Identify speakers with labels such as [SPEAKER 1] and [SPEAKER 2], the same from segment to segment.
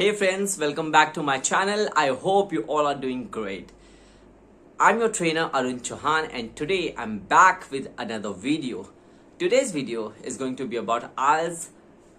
[SPEAKER 1] Hey friends, welcome back to my channel. I hope you all are doing great. I'm your trainer Arun Chauhan and today I'm back with another video. Today's video is going to be about IELTS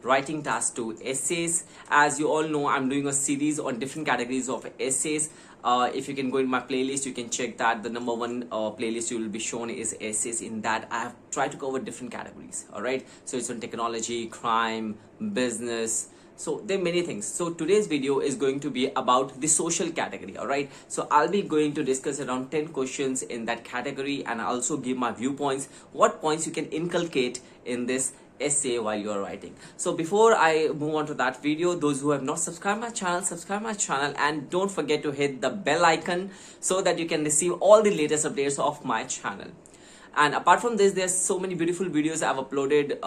[SPEAKER 1] writing task 2 essays. As you all know, I'm doing a series on different categories of essays. If you can go in my playlist, you can check that the number one playlist you will be shown is essays. In that I have tried to cover different categories. Alright, so it's on technology, crime, business. So there are many things. So today's video is going to be about the social category. All right, so I'll be going to discuss around 10 questions in that category and also give my viewpoints, what points you can inculcate in this essay while you are writing. So before I move on to that video, those who have not subscribed my channel, subscribe my channel and don't forget to hit the bell icon so that you can receive all the latest updates of my channel. And apart from this, there's so many beautiful videos I've uploaded.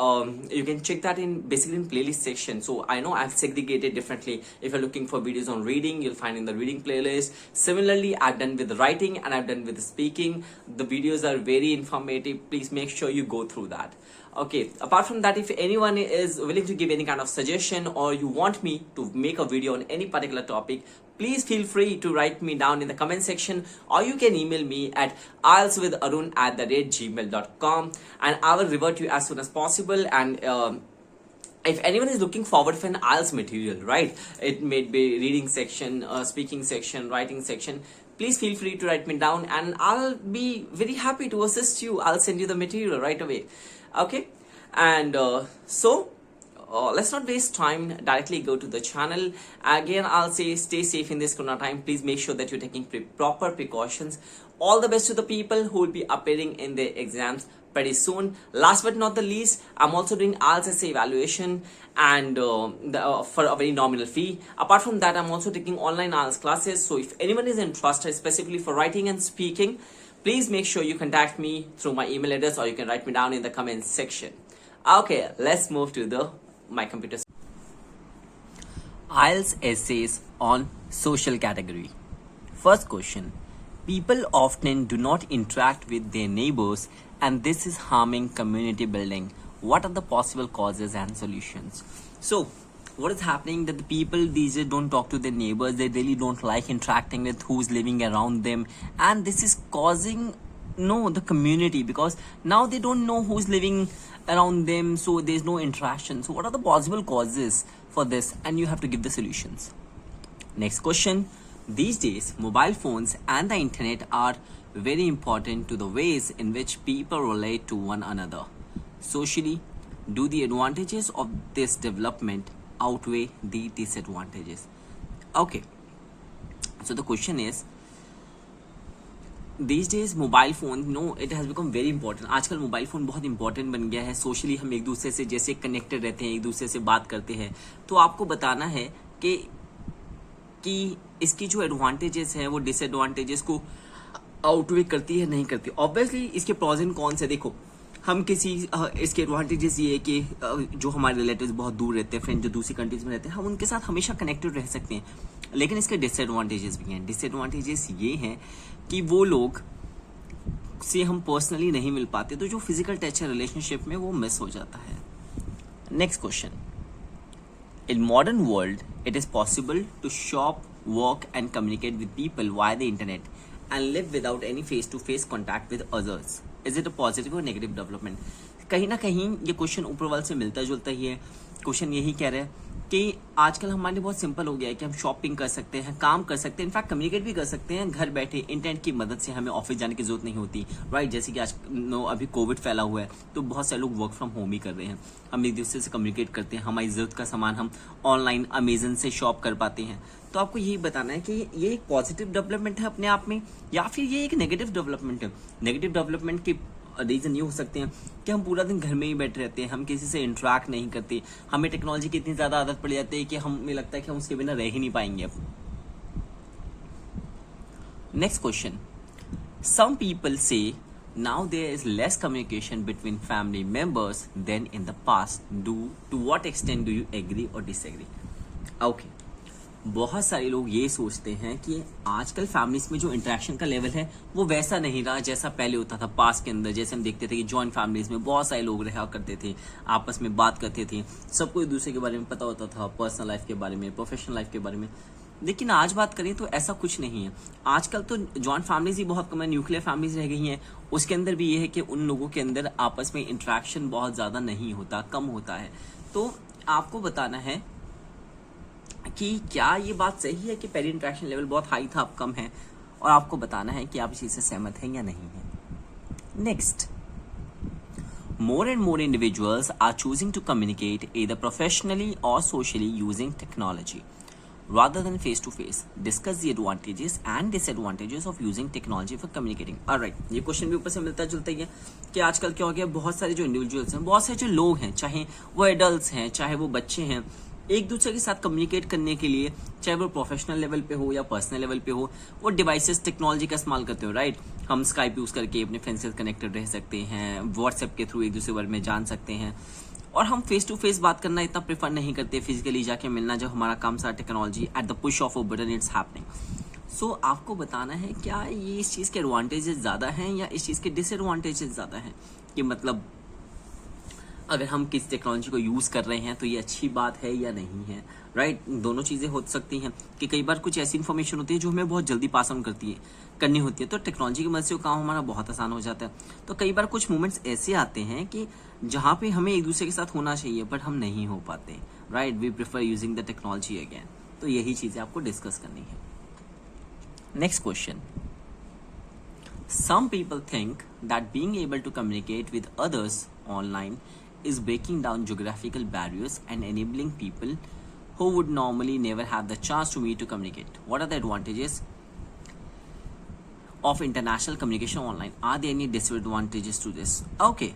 [SPEAKER 1] You can check that in basically in playlist section. So I know I've segregated differently. If you're looking for videos on reading, you'll find in the reading playlist. Similarly, I've done with the writing and I've done with the speaking. The videos are very informative. Please make sure you go through that. Okay, apart from that, if anyone is willing to give any kind of suggestion or you want me to make a video on any particular topic, please feel free to write me down in the comment section or you can email me at ieltswitharun@gmail.com and I will revert you as soon as possible. And if anyone is looking forward for an IELTS material, right, it may be reading section, speaking section, writing section, please feel free to write me down and I'll be very happy to assist you. I'll send you the material right away. Okay, and let's not waste time, directly go to the channel. Again, I'll say stay safe in this corona time. Please make sure that you're taking proper precautions. All the best to the people who will be appearing in their exams pretty soon. Last but not the least, I'm also doing IELTS essay evaluation and for a very nominal fee. Apart from that, I'm also taking online IELTS classes. So if anyone is interested specifically for writing and speaking, please make sure you contact me through my email address or you can write me down in the comments section. Okay, let's move to my computer. IELTS essays on social category. First question. People often do not interact with their neighbors and this is harming community building. What are the possible causes and solutions? So, what is happening that the people these days don't talk to their neighbors. They really don't like interacting with who's living around them, and this is causing the community, because now they don't know who's living around them, so there's no interaction. So what are the possible causes for this? And you have to give the solutions. Next question. These days mobile phones and the internet are very important to the ways in which people relate to one another socially. Do the advantages of this development outweigh the disadvantages? Okay, so the question is, these days mobile phone, it has become very important. आजकल mobile phone बहुत important बन गया है. Socially हम एक दूसरे से जैसे कनेक्टेड रहते हैं, एक दूसरे से बात करते हैं. तो आपको बताना है कि इसकी जो एडवांटेजेस हैं वो डिसएडवांटेजेस को आउटवे करती है नहीं करती. ऑब्वियसली इसके प्रॉज एंड कॉन्स है. देखो, हम इसके एडवांटेजेस ये है कि जो हमारे रिलेटिव्स बहुत दूर रहते हैं, फ्रेंड जो दूसरी कंट्रीज में रहते हैं, हम उनके साथ हमेशा कनेक्टेड रह सकते हैं. लेकिन इसके डिसएडवांटेजेस भी हैं. डिसएडवांटेजेस ये हैं कि वो लोग से हम पर्सनली नहीं मिल पाते, तो जो फिजिकल टच है रिलेशनशिप में वो मिस हो जाता है. Next question. In modern world it is possible to shop, work and communicate with people via the internet and live without any face-to-face contact with others. Is it a positive or negative development? कहीं ना कहीं ये question ऊपर वाले से मिलता जुलता ही है. क्वेश्चन यही कह रहे हैं कि आजकल हमारे लिए बहुत सिंपल हो गया है कि हम शॉपिंग कर सकते हैं, काम कर सकते हैं, इनफैक्ट कम्युनिकेट भी कर सकते हैं घर बैठे. इंटरनेट की मदद से हमें ऑफिस जाने की जरूरत नहीं होती, राइट. जैसे कि आज अभी कोविड फैला हुआ है तो बहुत सारे लोग वर्क फ्रॉम होम ही कर रहे हैं. हम एक दूसरे से कम्युनिकेट करते हैं, हमारी जरूरत का सामान हम ऑनलाइन अमेजन से शॉप कर पाते हैं. तो आपको यही बताना है कि ये एक पॉजिटिव डेवलपमेंट है अपने आप में या फिर ये एक नेगेटिव डेवलपमेंट है. नेगेटिव डेवलपमेंट के रीजन ये हो सकते हैं कि हम पूरा दिन घर में ही बैठे रहते हैं, हम किसी से इंटरेक्ट नहीं करते, हमें टेक्नोलॉजी की इतनी ज्यादा आदत पड़ जाती है कि हमें लगता है कि हम उसके बिना रह ही नहीं पाएंगे. Next question. सम पीपल से now there is less communication between family members than in the past. To what extent do you agree or disagree? Okay, बहुत सारे लोग ये सोचते हैं कि आजकल फैमिलीज में जो इंटरेक्शन का लेवल है वो वैसा नहीं रहा जैसा पहले होता था पास्ट के अंदर। जैसे हम देखते थे कि जॉइंट फैमिलीज में बहुत सारे लोग रहा करते थे, आपस में बात करते थे, सबको एक दूसरे के बारे में पता होता था, पर्सनल लाइफ के बारे में, प्रोफेशनल लाइफ के बारे में। लेकिन आज बात करें तो ऐसा कुछ नहीं है। आजकल तो जॉइंट फैमिलीज ही बहुत कम है, न्यूक्लियर फैमिलीज रह गई हैं। उसके अंदर भी ये है कि उन लोगों के अंदर आपस में इंटरेक्शन बहुत ज़्यादा नहीं होता, कम होता है। तो आपको बताना है कि क्या ये बात सही है कि पहले इंटरेक्शन लेवल बहुत हाई था, अब कम है, और आपको बताना है कि आप इस चीज़ से सहमत हैं या नहीं है। Next, more and more individuals are choosing to communicate either professionally or socially using technology rather than face to face. Discuss the advantages and disadvantages of using technology for communicating. Alright, ये question भी ऊपर से मिलता जुलता ही है कि आजकल क्या हो गया, बहुत सारे जो इंडिविजुअल्स हैं, बहुत सारे जो लोग हैं, चाहे वो एडल्ट्स हैं चाहे वो बच्चे हैं, एक दूसरे के साथ कम्युनिकेट करने के लिए, चाहे वो प्रोफेशनल लेवल पे हो या पर्सनल लेवल पे हो, वो डिवाइसेस टेक्नोलॉजी का इस्तेमाल करते हो। राइट, हम स्काइप यूज करके अपने फ्रेंड्स से कनेक्टेड रह सकते हैं, व्हाट्सएप के थ्रू एक दूसरे बारे में जान सकते हैं, और हम फेस टू फेस बात करना इतना प्रेफर नहीं करते, फिजिकली जाके मिलना। जब हमारा काम सारा technology at the push of a button it's happening. So आपको बताना है क्या ये इस चीज़ के एडवांटेजेस ज़्यादा हैं या इस चीज़ के डिसएडवांटेजेस ज़्यादा हैं, कि मतलब अगर हम किस टेक्नोलॉजी को यूज़ कर रहे हैं तो ये अच्छी बात है या नहीं है। राइट, दोनों चीज़ें हो सकती हैं कि कई बार कुछ ऐसी इन्फॉर्मेशन होती है जो हमें बहुत जल्दी पास ऑन करनी होती है, तो टेक्नोलॉजी की मदद से वो काम हमारा बहुत आसान हो जाता है। तो कई बार कुछ मोमेंट्स ऐसे आते हैं कि जहाँ पे हमें एक दूसरे के साथ होना चाहिए बट हम नहीं हो पाते। Right, we prefer using the technology again. तो यही चीज़ें आपको डिस्कस करनी है। Next question, some people think that being able to communicate with others online is breaking down geographical barriers and enabling people who would normally never have the chance to meet to communicate. What are the advantages of international communication online? Are there any disadvantages to this? Okay.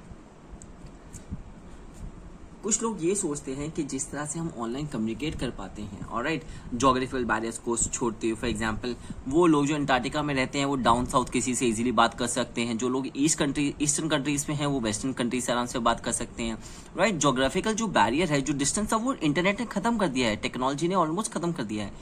[SPEAKER 1] कुछ लोग ये सोचते हैं कि जिस तरह से हम ऑनलाइन कम्युनिकेट कर पाते हैं, ऑलराइट, ज्योग्राफिकल बैरियर्स को छोड़ते हुए, फॉर एग्जांपल वो लोग जो अंटार्कटिका में रहते हैं वो डाउन साउथ किसी से इजीली बात कर सकते हैं, जो लोग ईस्टर्न कंट्रीज में हैं वो वेस्टर्न कंट्रीज से आराम से बात कर सकते हैं। राइट, ज्योग्राफिकल जो बैरियर है, जो डिस्टेंस है, वो इंटरनेट ने खत्म कर दिया है, टेक्नोलॉजी ने ऑलमोस्ट खत्म कर दिया है।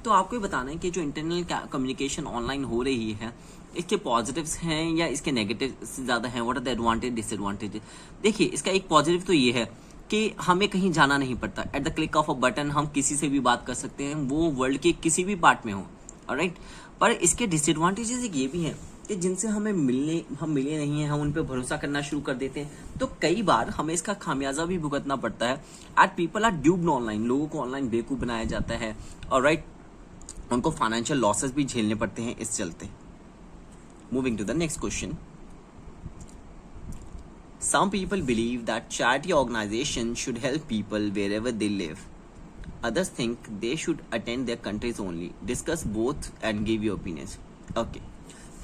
[SPEAKER 1] तो आपको ये बताना है कि जो इंटरनल कम्युनिकेशन ऑनलाइन हो रही है, इसके पॉजिटिव्स हैं या इसके नेगेटिव ज़्यादा हैं? What are the advantage disadvantage? देखिए, इसका एक पॉजिटिव तो ये है कि हमें कहीं जाना नहीं पड़ता, at the click of a button हम किसी से भी बात कर सकते हैं, वो वर्ल्ड के किसी भी पार्ट में हो। ऑलराइट, पर इसके डिसएडवांटेजेस एक ये भी हैं कि जिनसे हम मिले नहीं हैं, हम उन पे भरोसा करना शुरू कर देते हैं, तो कई बार हमें इसका खामियाजा भी भुगतना पड़ता है। Eight people are dubbed online, लोगों को ऑनलाइन बेवकूफ बनाया जाता है। ऑलराइट, उनको फाइनेंशियल लॉसेस भी झेलने पड़ते हैं इस चलते। Moving to the next question, some people believe that charity organizations should help people wherever they live. Others think they should attend their countries only. Discuss both and give your opinions. Okay.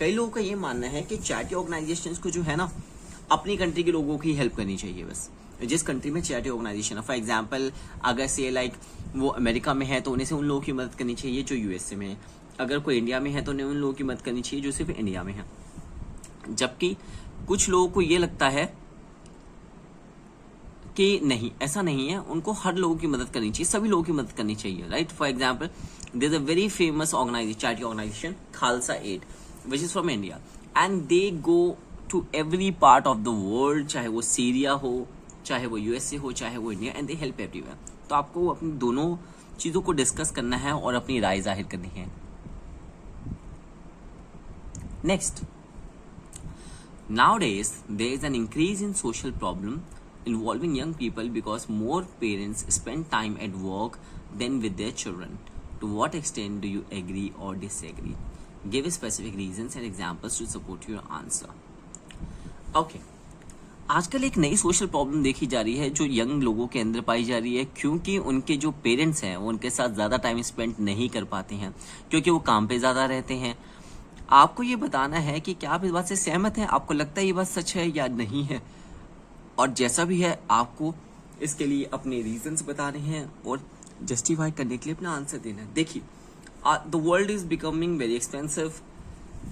[SPEAKER 1] कई लोगों का ये मानना है कि charity organisations को जो है ना, अपनी कंट्री के लोगों की हेल्प करनी चाहिए बस। जिस कंट्री में चैरिटी ऑर्गेनाइजेशन है, फॉर एग्जांपल अगर से लाइक वो अमेरिका में है तो उन्हें से उन लोगों की मदद करनी चाहिए जो यूएसए में है। अगर कोई इंडिया में है तो उन्हें उन लोगों की मदद करनी चाहिए जो सिर्फ इंडिया में है। जबकि कुछ लोगों को ये लगता है कि नहीं, ऐसा नहीं है, उनको हर लोगों की मदद करनी चाहिए, सभी लोगों की मदद करनी चाहिए। Right, for example there is a very famous charity organisation Khalsa aid which is from India, and they go to every part of the world, चाहे वो सीरिया हो, चाहे वो यूएसए हो, चाहे वो India, and they help everywhere. तो आपको अपनी दोनों चीजों को डिस्कस करना है और अपनी राय जाहिर करनी है। Next, nowadays there is an increase in social problem involving young people because more parents spend time at work than with their children. To what extent do you agree or disagree? Give specific reasons and examples to support your answer. Okay. आजकल एक नई social problem देखी जा रही है जो young लोगों के अंदर पाई जा रही है, क्योंकि उनके जो पेरेंट्स हैं वो उनके साथ ज़्यादा टाइम स्पेंड नहीं कर पाते हैं, क्योंकि वो काम पे ज़्यादा रहते हैं। आपको ये बताना है कि क्या आप इस बात से सहमत हैं, आपको लगता है ये बात सच है या नहीं है, और जैसा भी है आपको इसके लिए अपने रीजंस बताने हैं और जस्टिफाई करने के लिए अपना आंसर देना है। देखिए, the world is becoming very expensive,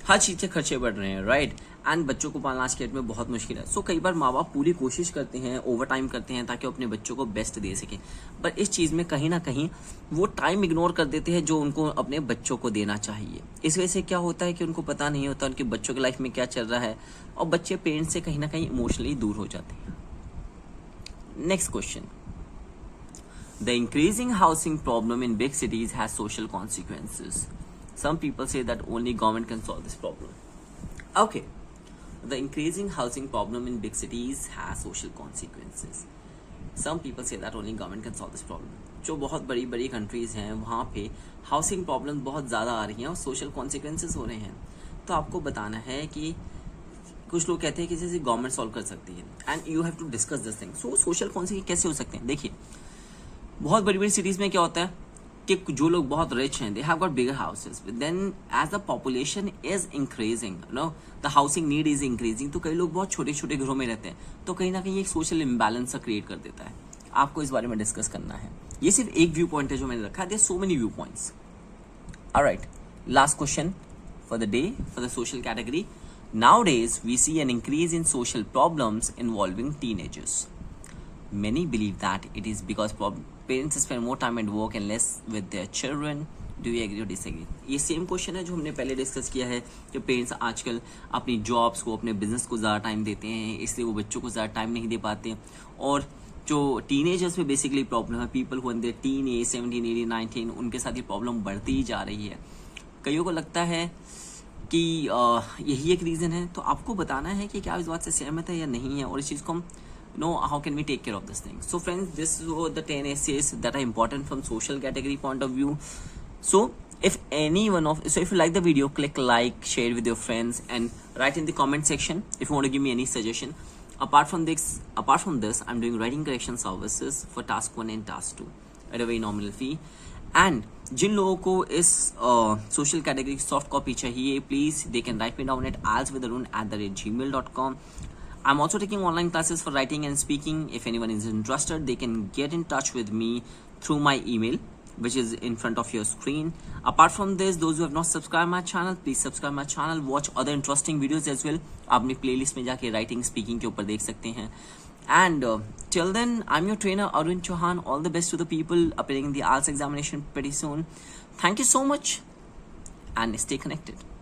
[SPEAKER 1] हर चीज़ के खर्चे बढ़ रहे हैं, राइट। एंड बच्चों को पालना आज के डेट में बहुत मुश्किल है। सो कई बार माँ बाप पूरी कोशिश करते हैं, ओवर टाइम करते हैं ताकि वो अपने बच्चों को बेस्ट दे सकें, पर इस चीज़ में कहीं ना कहीं वो टाइम इग्नोर कर देते हैं जो उनको अपने बच्चों को देना चाहिए। इस वजह से क्या होता है कि उनको पता नहीं होता उनके बच्चों की लाइफ में क्या चल रहा है, और बच्चे पेरेंट्स से कहीं ना कहीं इमोशनली दूर हो जाते हैं। Next question, the increasing housing problem in big cities has social consequences. Some people say that only government can solve this problem. Okay, the increasing housing problem in big cities has social consequences. Some people say that only government can solve this problem. जो बहुत बड़ी बड़ी countries हैं वहाँ पे housing problem बहुत ज़्यादा आ रही हैं और सोशल कॉन्सिक्वेंसेस हो रहे हैं। तो आपको बताना है कि कुछ लोग कहते हैं कि जैसे गवर्नमेंट सॉल्व कर सकती है, and you have to discuss this thing. So social consequence कैसे हो सकते हैं? देखिए, बहुत बड़ी बड़ी सिटीज़ में क्या होता है कि जो लोग बहुत रिच हैं, they have got bigger houses, then as the population is increasing, no the housing need is increasing, तो कई लोग बहुत छोटे छोटे घरों में रहते हैं, तो कहीं ना कहीं एक सोशल इम्बैलेंस सा क्रिएट कर देता है। आपको इस बारे में डिस्कस करना है। ये सिर्फ एक व्यू पॉइंट है जो मैंने रखा है, there so many view points. Alright, last question for the day for the social category. Nowadays we see an increase in social problems involving teenagers. Many believe that it is because parents spend more time at work and less with their children. Do you agree or disagree? ये same question है जो हमने पहले discuss किया है कि parents आजकल अपनी जॉब्स को, अपने बिजनेस को ज़्यादा टाइम देते हैं, इसलिए वो बच्चों को ज़्यादा टाइम नहीं दे पाते हैं। और जो टीनेजर्स में बेसिकली प्रॉब्लम है, people who in their teen age 17, 18, 19, उनके साथ ये प्रॉब्लम बढ़ती ही जा रही है। कईयों को लगता है कि यही एक रीज़न है। तो आपको बताना है कि क्या इस बात से सहमत है या नहीं है, और इस चीज़ को हम know how can we take care of this thing. So friends, this were the 10 essays that are important from social category point of view. So if you like the video, click like, share with your friends, and write in the comment section if you want to give me any suggestion. Apart from this, I'm doing writing correction services for task 1 and task 2 at a very nominal fee. And जिन लोगों को इस social category soft copy चाहिए, please they can write me down at alswitharun@gmail.com. I'm also taking online classes for writing and speaking. If anyone is interested, they can get in touch with me through my email, which is in front of your screen. Apart from this, those who have not subscribed my channel, please subscribe my channel. Watch other interesting videos as well. आप अपनी playlist में जाके writing, speaking के ऊपर देख सकते हैं. And till then, I'm your trainer Arun Chauhan. All the best to the people appearing in the IELTS examination pretty soon. Thank you so much, and stay connected.